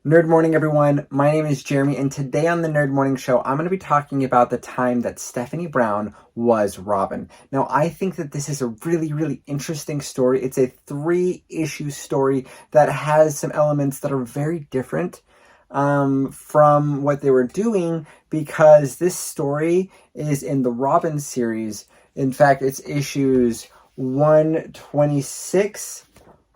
Nerd Morning, everyone. My name is Jeremy, and today on the Nerd Morning Show, I'm going to be talking about the time that Stephanie Brown was Robin. Now, I think that this is a really, really interesting story. It's a 3-issue story that has some elements that are very different from what they were doing because this story is in the Robin series. In fact, it's issues 126,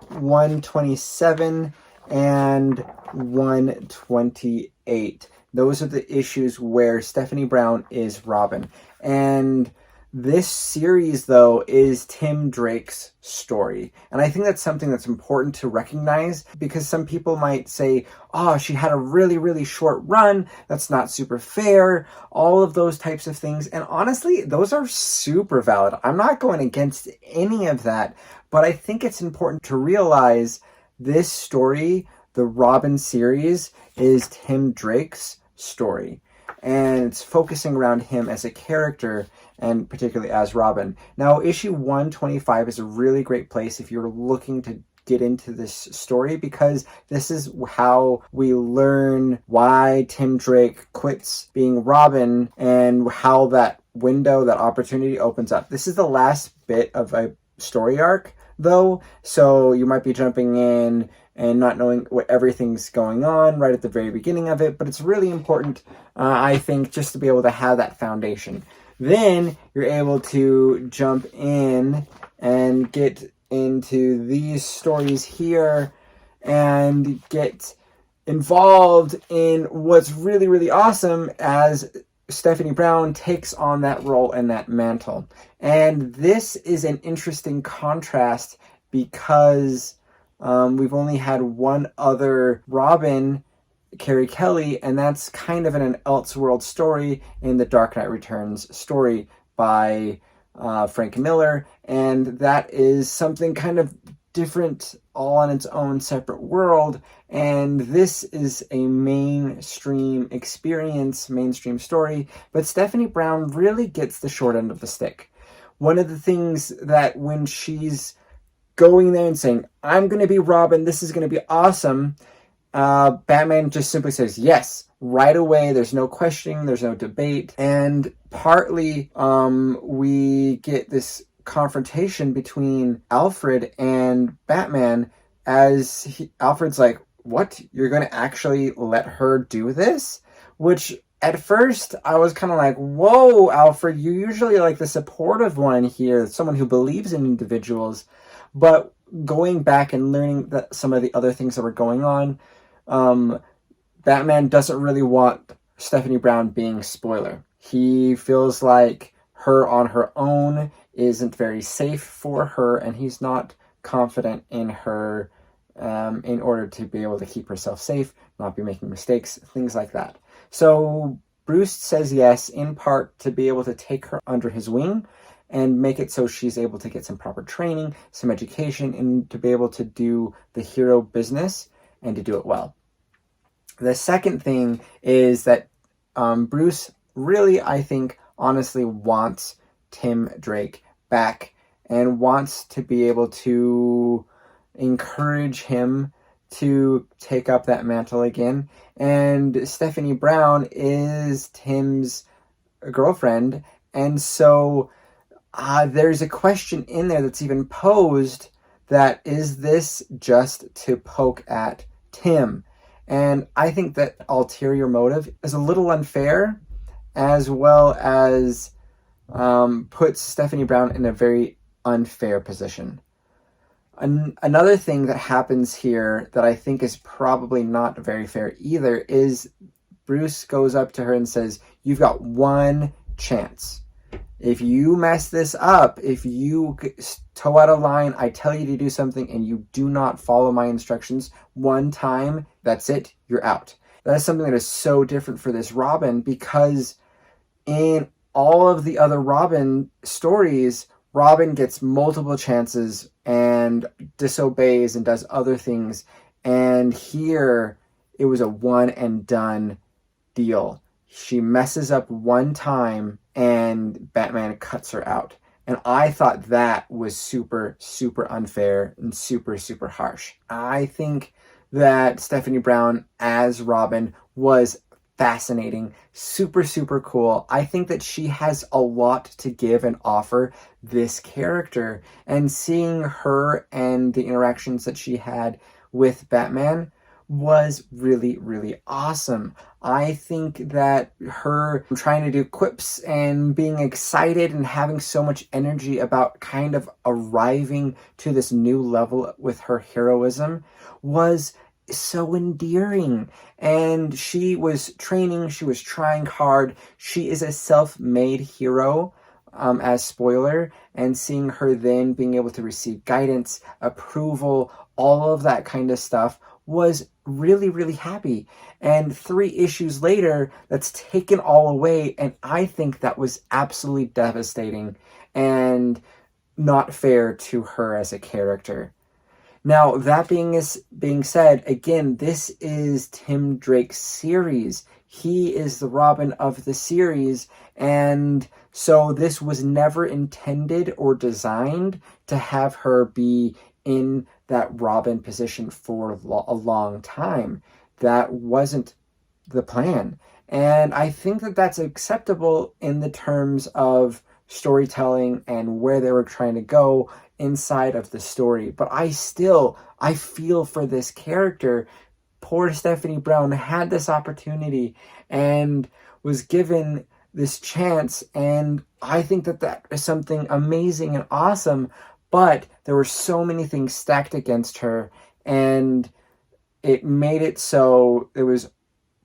127, and 128. Those are the issues where Stephanie Brown is Robin. And this series, though, is Tim Drake's story. And I think that's something that's important to recognize because some people might say, oh, she had a really, really short run. That's not super fair. All of those types of things. And honestly, those are super valid. I'm not going against any of that. But I think it's important to realize this story, the Robin series, is Tim Drake's story. And it's focusing around him as a character and particularly as Robin. Now, issue 125 is a really great place if you're looking to get into this story because this is how we learn why Tim Drake quits being Robin and how that window, that opportunity opens up. This is the last bit of a story arc, though, so you might be jumping in and not knowing what everything's going on right at the very beginning of it, but it's really important, I think, just to be able to have that foundation. Then you're able to jump in and get into these stories here and get involved in what's really, really awesome as Stephanie Brown takes on that role and that mantle. And this is an interesting contrast because we've only had one other Robin, Carrie Kelly, and that's kind of an Elseworld story in the Dark Knight Returns story by Frank Miller. And that is something kind of different, all on its own separate world. And this is a mainstream experience, mainstream story. But Stephanie Brown really gets the short end of the stick. One of the things that when she's going there and saying, I'm going to be Robin, this is going to be awesome, Batman just simply says yes right away. There's no questioning, there's no debate. And partly we get this confrontation between Alfred and Batman as Alfred's like, what? You're going to actually let her do this? Which at first I was kind of like, whoa, Alfred, you're usually like the supportive one here, someone who believes in individuals. But going back and learning that some of the other things that were going on, Batman doesn't really want Stephanie Brown being spoiler. He feels like her on her own isn't very safe for her, and he's not confident in her in order to be able to keep herself safe, not be making mistakes, things like that. So Bruce says yes, in part to be able to take her under his wing and make it so she's able to get some proper training, some education, and to be able to do the hero business and to do it well. The second thing is that Bruce really, I think, honestly wants Tim Drake back and wants to be able to encourage him to take up that mantle again. And Stephanie Brown is Tim's girlfriend, and so there's a question in there that's even posed that is this just to poke at Tim? And I think that ulterior motive is a little unfair, as well as puts Stephanie Brown in a very unfair position. Another thing that happens here that I think is probably not very fair either is Bruce goes up to her and says, you've got one chance. If you mess this up, if you toe out a line, I tell you to do something and you do not follow my instructions one time, that's it, you're out. That is something that is so different for this Robin because in all of the other Robin stories, Robin gets multiple chances and disobeys and does other things. And here, it was a one and done deal. She messes up one time and Batman cuts her out. And I thought that was super, super unfair and super, super harsh. I think that Stephanie Brown as Robin was fascinating, super, super cool. I think that she has a lot to give and offer this character, and seeing her and the interactions that she had with Batman was really, really awesome. I think that her trying to do quips and being excited and having so much energy about kind of arriving to this new level with her heroism was so endearing. And she was training, she was trying hard. She is a self-made hero, as spoiler, and seeing her then being able to receive guidance, approval, all of that kind of stuff was really, really happy. And 3 issues later, that's taken all away, and I think that was absolutely devastating and not fair to her as a character. Now, that being said, again, this is Tim Drake's series. He is the Robin of the series, and so this was never intended or designed to have her be in that Robin position for a long time. That wasn't the plan. And I think that that's acceptable in the terms of storytelling and where they were trying to go inside of the story. But I feel for this character. Poor Stephanie Brown had this opportunity and was given this chance, and I think that that is something amazing and awesome, but there were so many things stacked against her, and it made it so it was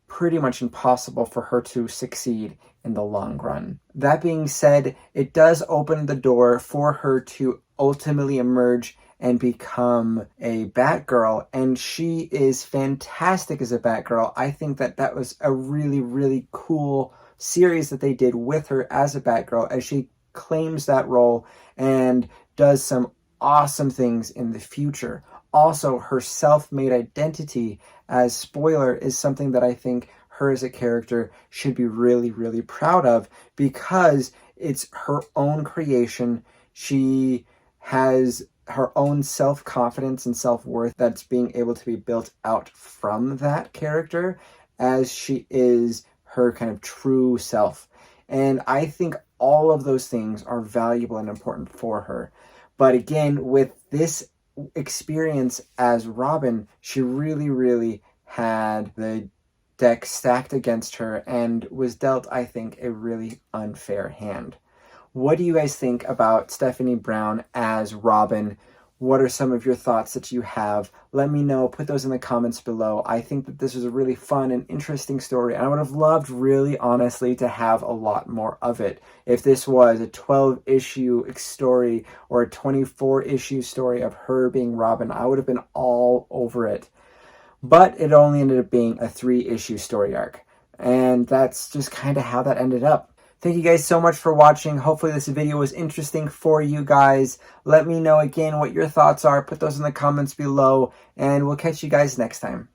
pretty much impossible for her to succeed in the long run. That being said, it does open the door for her to ultimately emerge and become a Batgirl, and she is fantastic as a Batgirl. I think that that was a really, really cool series that they did with her as a Batgirl, as she claims that role and does some awesome things in the future. Also, her self-made identity, as spoiler, is something that I think her as a character should be really, really proud of, because it's her own creation. She has her own self-confidence and self-worth that's being able to be built out from that character, as she is her kind of true self. And I think all of those things are valuable and important for her. But again, with this experience as Robin, she really, really had the deck stacked against her and was dealt, I think, a really unfair hand. What do you guys think about Stephanie Brown as Robin? What are some of your thoughts that you have? Let me know. Put those in the comments below. I think that this was a really fun and interesting story, and I would have loved, really honestly, to have a lot more of it. If this was a 12-issue story or a 24-issue story of her being Robin, I would have been all over it. But it only ended up being a 3-issue story arc, and that's just kind of how that ended up. Thank you guys so much for watching. Hopefully this video was interesting for you guys. Let me know again what your thoughts are. Put those in the comments below, and we'll catch you guys next time.